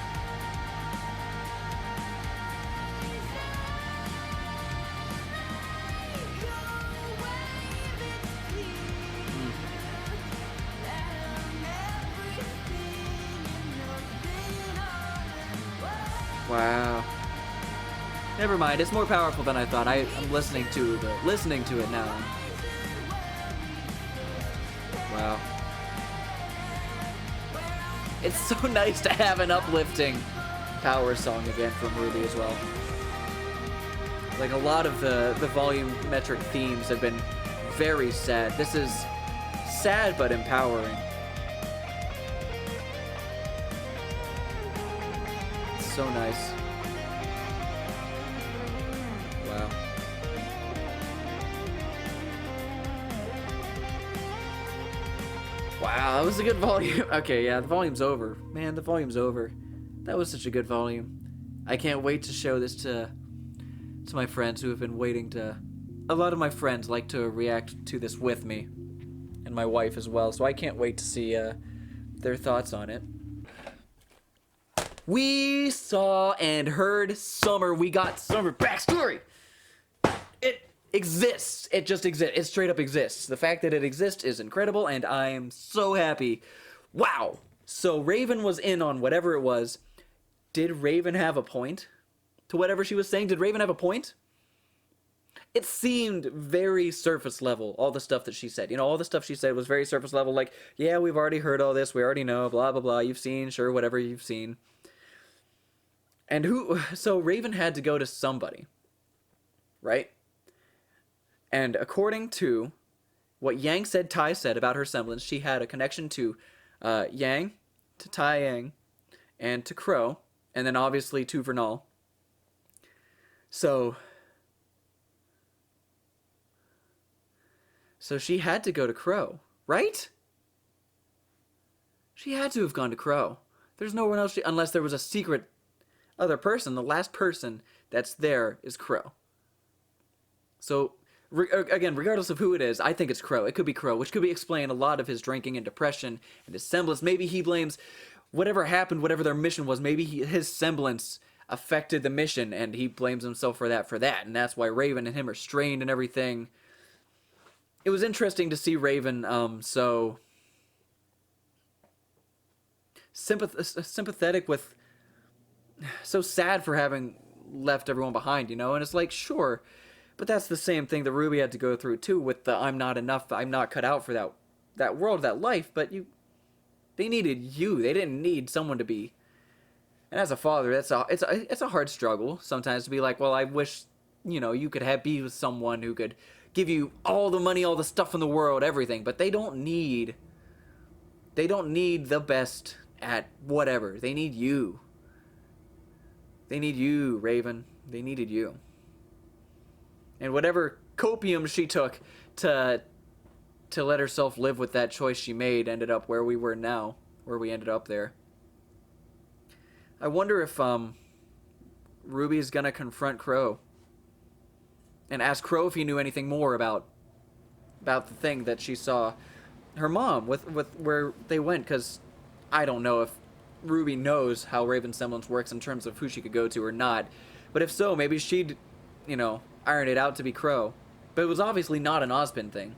Wow. Never mind. It's more powerful than I thought. I'm listening to it now. Wow. It's so nice to have an uplifting power song again from RWBY as well. Like, a lot of the volumetric themes have been very sad. This is sad but empowering. It's so nice. Wow. Wow, that was a good volume. Okay, yeah, the volume's over. Man, the volume's over. That was such a good volume. I can't wait to show this to my friends who have been waiting to... A lot of my friends like to react to this with me. And my wife as well, so I can't wait to see their thoughts on it. We saw and heard Summer. We got Summer backstory. It exists. It just exists. It straight up exists. The fact that it exists is incredible, and I am so happy. Wow. So Raven was in on whatever it was. Did Raven have a point to whatever she was saying? Did Raven have a point? It seemed very surface level, all the stuff that she said. You know, all the stuff she said was very surface level. Like, yeah, we've already heard all this. We already know, blah, blah, blah. You've seen, sure, whatever you've seen. And so Raven had to go to somebody, right? And according to what Yang said, Tai said about her semblance, she had a connection to Yang, to Tai Yang, and to Crow, and then obviously to Vernal. So she had to go to Crow, right? She had to have gone to Crow. There's no one else, unless there was a secret other person. The last person that's there is Crow. So, again, regardless of who it is, I think it's Crow. It could be Crow, which could explain a lot of his drinking and depression and his semblance. Maybe he blames whatever happened, whatever their mission was. Maybe his semblance affected the mission, and he blames himself for that, and that's why Raven and him are strained and everything. It was interesting to see Raven so sympathetic with, so sad for having left everyone behind, you know? And it's like, sure, but that's the same thing that RWBY had to go through too, with the I'm not enough, I'm not cut out for that world, that life, but they needed you. They didn't need someone to be. And as a father, it's a hard struggle sometimes to be like, well, I wish, you know, you could be with someone who could give you all the money, all the stuff in the world, everything, but they don't need the best at whatever. They need you. They need you, Raven. They needed you. And whatever copium she took to let herself live with that choice she made ended up where we were now, where we ended up there. I wonder if RWBY's gonna confront Crow and ask Crow if he knew anything more about the thing that she saw her mom with where they went, because I don't know if RWBY knows how Raven's semblance works in terms of who she could go to or not. But if so, maybe she'd, you know, iron it out to be Crow. But it was obviously not an Ozpin thing.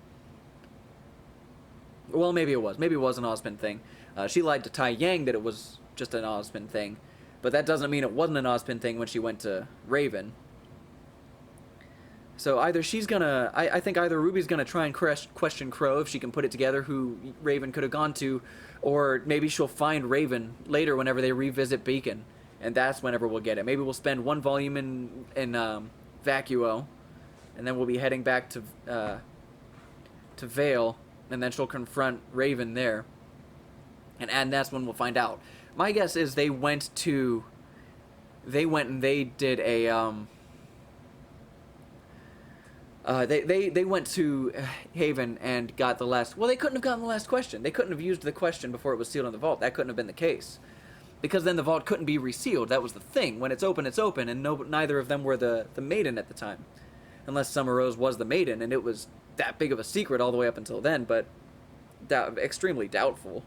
Well, maybe it was. Maybe it was an Ozpin thing. She lied to Tai Yang that it was just an Ozpin thing. But that doesn't mean it wasn't an Ozpin thing when she went to Raven. So either she's gonna... I think either Ruby's gonna try and question Crow if she can put it together who Raven could have gone to. Or maybe she'll find Raven later whenever they revisit Beacon. And that's whenever we'll get it. Maybe we'll spend one volume in Vacuo. And then we'll be heading back to Vale. And then she'll confront Raven there. And that's when we'll find out. My guess is they went and they did a they went to Haven and got the last... Well, they couldn't have gotten the last question. They couldn't have used the question before it was sealed in the vault. That couldn't have been the case. Because then the vault couldn't be resealed. That was the thing. When it's open, and neither of them were the maiden at the time. Unless Summer Rose was the maiden, and it was that big of a secret all the way up until then, but extremely doubtful.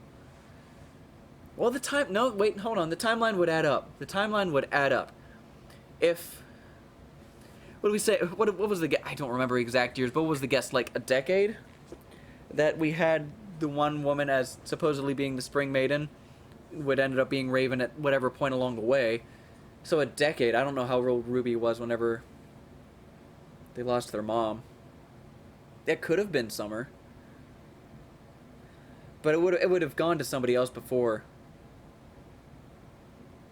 Well, no, wait, hold on. The timeline would add up. The timeline would add up. If... What do we say? What was the... I don't remember exact years, but what was the guess? Like a decade? That we had the one woman as supposedly being the Spring Maiden would ended up being Raven at whatever point along the way. So a decade. I don't know how old Ruby was whenever they lost their mom. That could have been Summer. But it would have gone to somebody else before.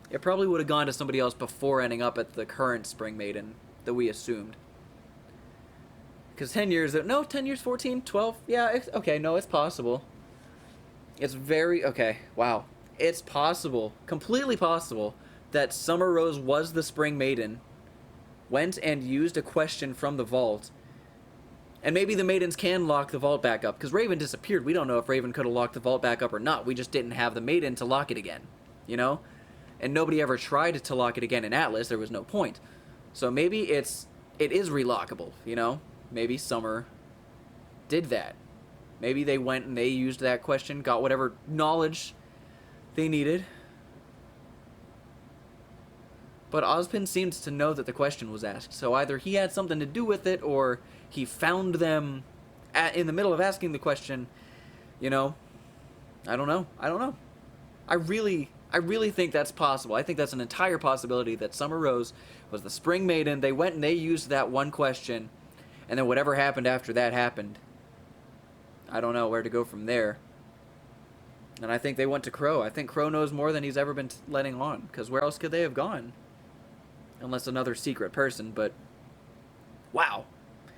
It probably would have gone to somebody else before ending up at the current Spring Maiden that we assumed. Because 10 years... No, 10 years, 14, 12? Yeah, okay, no, it's possible. It's very... Okay, wow. It's possible, completely possible, that Summer Rose was the Spring Maiden, went and used a question from the vault, and maybe the Maidens can lock the vault back up, because Raven disappeared. We don't know if Raven could have locked the vault back up or not. We just didn't have the Maiden to lock it again, you know? And nobody ever tried to lock it again in Atlas. There was no point. So maybe it is relockable, you know? Maybe Summer did that. Maybe they went and they used that question, got whatever knowledge they needed. But Ozpin seems to know that the question was asked. So either he had something to do with it, or he found them in the middle of asking the question. You know? I don't know. I really think that's possible. I think that's an entire possibility that Summer Rose was the Spring Maiden. They went and they used that one question, and then whatever happened after that happened. I don't know where to go from there. And I think they went to Crow. I think Crow knows more than he's ever been letting on, because where else could they have gone? Unless another secret person, but... Wow.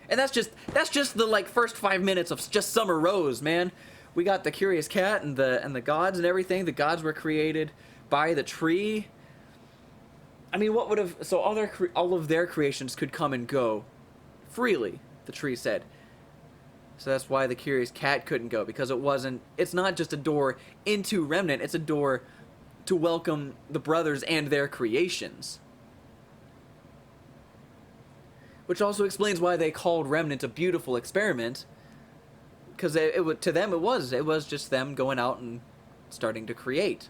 And that's just the, like, first 5 minutes of just Summer Rose, man. We got the Curious Cat and the gods and everything. The gods were created by the tree. I mean, what would have... So all of their creations could come and go freely, the tree said. So that's why the Curious Cat couldn't go, because it's not just a door into Remnant, it's a door to welcome the brothers and their creations. Which also explains why they called Remnant a beautiful experiment. Because to them it was just them going out and starting to create.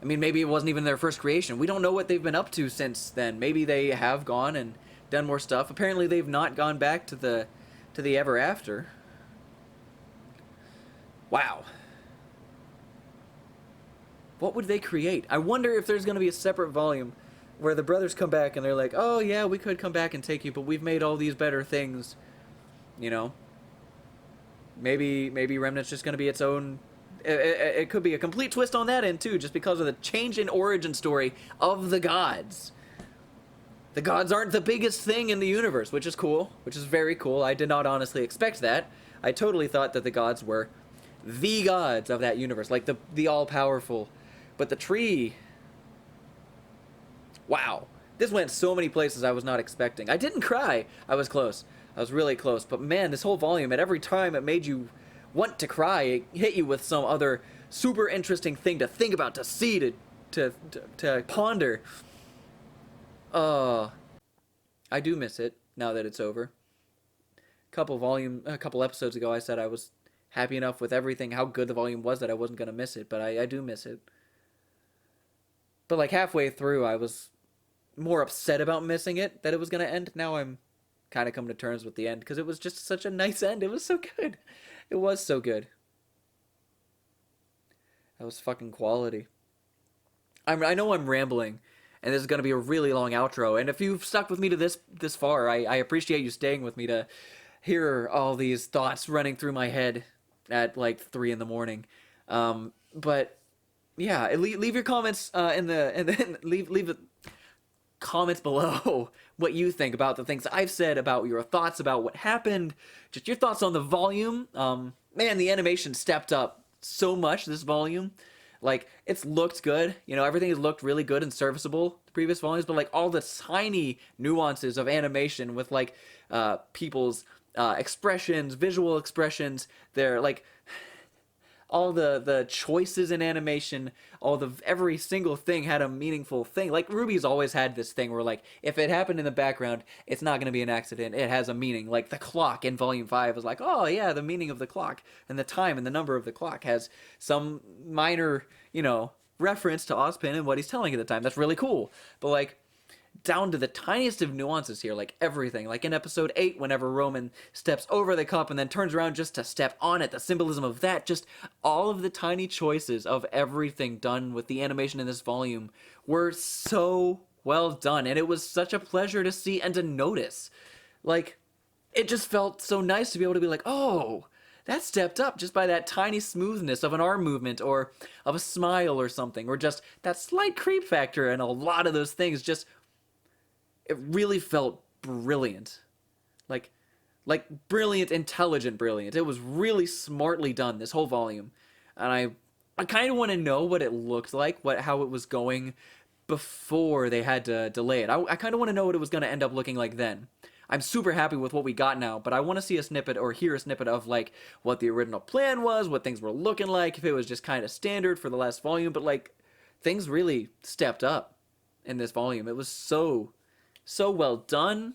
I mean, maybe it wasn't even their first creation. We don't know what they've been up to since then. Maybe they have gone and done more stuff. Apparently they've not gone back to the Ever After. Wow. What would they create? I wonder if there's going to be a separate volume where the brothers come back and they're like, oh yeah, we could come back and take you, but we've made all these better things. You know? Maybe Remnant's just going to be its own... It could be a complete twist on that end, too, just because of the change in origin story of the gods. The gods aren't the biggest thing in the universe, which is cool, which is very cool. I did not honestly expect that. I totally thought that the gods were the gods of that universe, like the all-powerful. But the tree... Wow. This went so many places I was not expecting. I didn't cry. I was close. I was really close. But man, this whole volume, at every time it made you want to cry. It hit you with some other super interesting thing to think about, to see, to ponder. I do miss it now that it's over. A couple episodes ago I said I was happy enough with everything, how good the volume was, that I wasn't going to miss it, but I do miss it. But like halfway through I was more upset about missing it, that it was going to end. Now I'm kind of come to terms with the end, because it was just such a nice end. It was so good. It was so good. That was fucking quality. I know I'm rambling, and this is going to be a really long outro. And if you've stuck with me to this far, I appreciate you staying with me to hear all these thoughts running through my head at like 3 in the morning. But yeah, leave your comments leave comments below what you think about the things I've said, about your thoughts about what happened, just your thoughts on the volume. Man, the animation stepped up so much this volume. Like, it's looked good, you know, everything has looked really good and serviceable the previous volumes, but like all the tiny nuances of animation with like people's expressions, visual expressions, their like all the choices in animation, every single thing had a meaningful thing. Like, RWBY's always had this thing where, like, if it happened in the background, it's not going to be an accident. It has a meaning. Like, the clock in Volume 5 is like, oh, yeah, the meaning of the clock. And the time and the number of the clock has some minor, you know, reference to Ozpin and what he's telling at the time. That's really cool. But, like, down to the tiniest of nuances here, like everything. Like in episode 8, whenever Roman steps over the cup and then turns around just to step on it, the symbolism of that, just all of the tiny choices of everything done with the animation in this volume were so well done, and it was such a pleasure to see and to notice. Like, it just felt so nice to be able to be like, oh, that stepped up just by that tiny smoothness of an arm movement or of a smile or something, or just that slight creep factor, and a lot of those things just... It really felt brilliant. Like brilliant, intelligent brilliant. It was really smartly done, this whole volume. And I kind of want to know what it looked like, how it was going before they had to delay it. I kind of want to know what it was going to end up looking like then. I'm super happy with what we got now, but I want to see a snippet or hear a snippet of like what the original plan was, what things were looking like, if it was just kind of standard for the last volume, but like things really stepped up in this volume. It was so well done.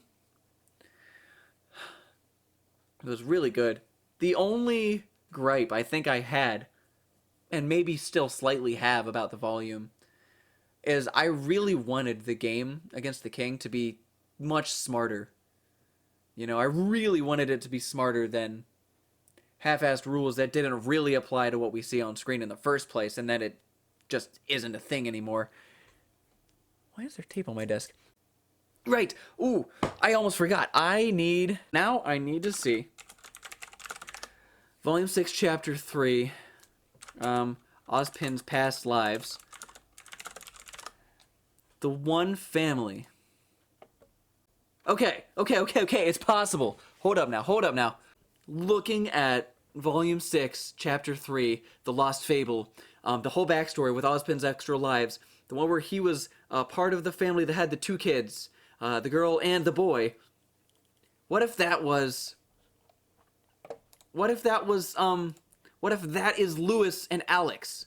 It was really good. The only gripe I think I had, and maybe still slightly have about the volume, is I really wanted the game against the King to be much smarter. You know, I really wanted it to be smarter than half-assed rules that didn't really apply to what we see on screen in the first place, and then it just isn't a thing anymore. Why is there tape on my desk? Right. Ooh, I almost forgot. I need to see Volume 6, Chapter 3, Ozpin's Past Lives. The One Family. Okay, it's possible. Hold up now. Looking at Volume 6, Chapter 3, The Lost Fable, the whole backstory with Ozpin's extra lives, the one where he was part of the family that had the 2 kids, the girl and the boy. What if that is Louis and Alex?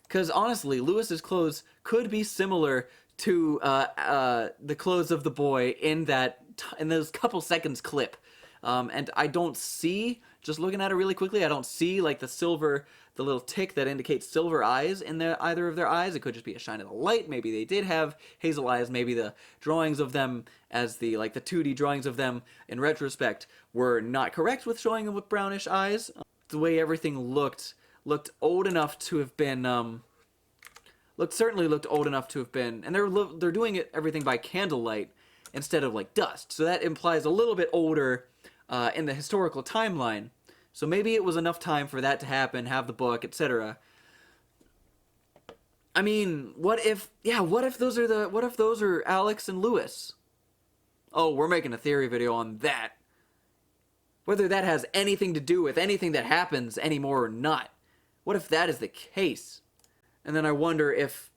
Because honestly, Louis's clothes could be similar to the clothes of the boy in those couple seconds clip. And I don't see, just looking at it really quickly, I don't see like the little tick that indicates silver eyes in either of their eyes. It could just be a shine of the light. Maybe they did have hazel eyes. Maybe the drawings of them as the 2D drawings of them in retrospect were not correct with showing them with brownish eyes. The way everything looked old enough to have been, certainly looked old enough to have been, and they're doing everything by candlelight instead of like dust. So that implies a little bit older in the historical timeline. So maybe it was enough time for that to happen, have the book, etc. I mean, what if those are Alex and Louis? Oh, we're making a theory video on that. Whether that has anything to do with anything that happens anymore or not. What if that is the case? And then I wonder if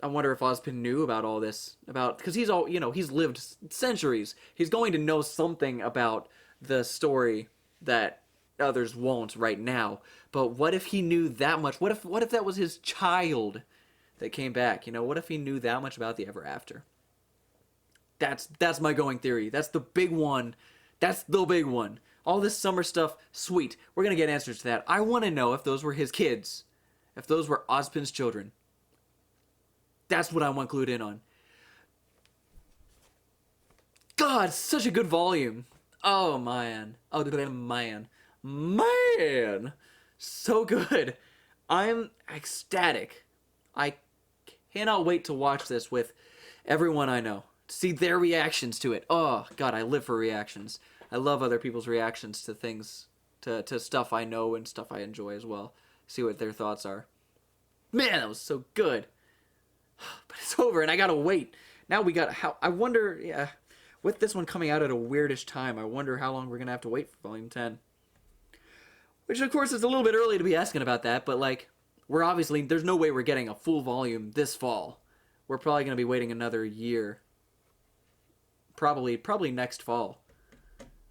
Ozpin knew about all this, because he's lived centuries. He's going to know something about the story that others won't right now. But what if he knew that much? What if that was his child that came back? You know, what if he knew that much about the Ever After? That's my going theory. That's the big one. All this summer stuff, sweet. We're gonna get answers to that. I want to know if those were his kids, if those were Ozpin's children. That's what I want clued in on. God, such a good volume. Oh man. Oh man. So good. I'm ecstatic. I cannot wait to watch this with everyone I know. See their reactions to it. Oh, God, I live for reactions. I love other people's reactions to things, to stuff I know and stuff I enjoy as well. See what their thoughts are. Man, that was so good. But it's over, and I gotta wait. Now we got I wonder, yeah, with this one coming out at a weirdish time, I wonder how long we're gonna have to wait for Volume 10. Which, of course, is a little bit early to be asking about that, but, like, we're obviously, there's no way we're getting a full volume this fall. We're probably gonna be waiting another year. Probably next fall.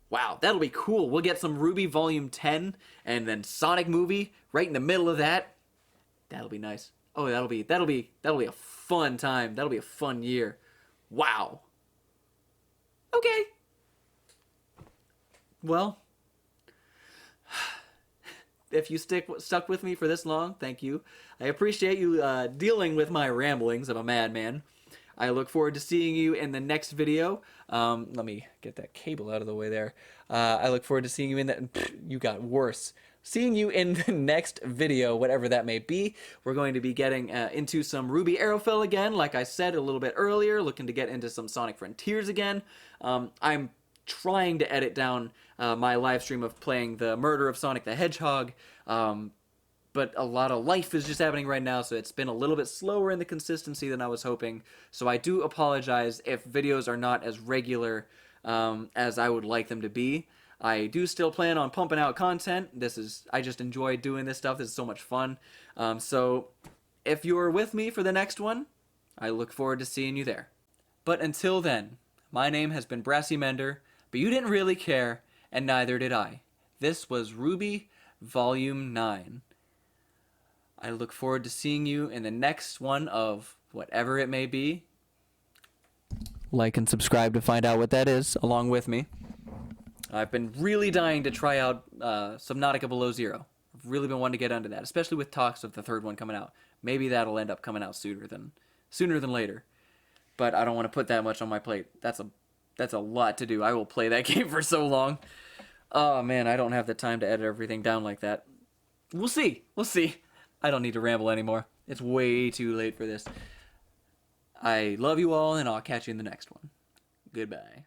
Wow, that'll be cool. We'll get some RWBY Volume 10, and then Sonic movie right in the middle of that. That'll be nice. Oh, that'll be a fun time. That'll be a fun year. Wow. Okay. Well, if you stuck with me for this long, thank you. I appreciate you dealing with my ramblings of a madman. I look forward to seeing you in the next video. Let me get that cable out of the way there. I look forward to seeing you in that. You got worse. Seeing you in the next video, whatever that may be. We're going to be getting into some RWBY Aerofill again, like I said a little bit earlier, looking to get into some Sonic Frontiers again. I'm trying to edit down my live stream of playing the Murder of Sonic the Hedgehog, but a lot of life is just happening right now, so it's been a little bit slower in the consistency than I was hoping. So I do apologize if videos are not as regular as I would like them to be. I do still plan on pumping out content. I just enjoy doing this stuff. This is so much fun. So if you're with me for the next one, I look forward to seeing you there. But until then, my name has been Brassy Mender, but you didn't really care, and neither did I. This was RWBY Volume 9. I look forward to seeing you in the next one of whatever it may be. Like and subscribe to find out what that is, along with me. I've been really dying to try out Subnautica Below Zero. I've really been wanting to get into that, especially with talks of the third one coming out. Maybe that'll end up coming out sooner than later. But I don't want to put that much on my plate. That's a lot to do. I will play that game for so long. Oh man, I don't have the time to edit everything down like that. We'll see. I don't need to ramble anymore. It's way too late for this. I love you all, and I'll catch you in the next one. Goodbye.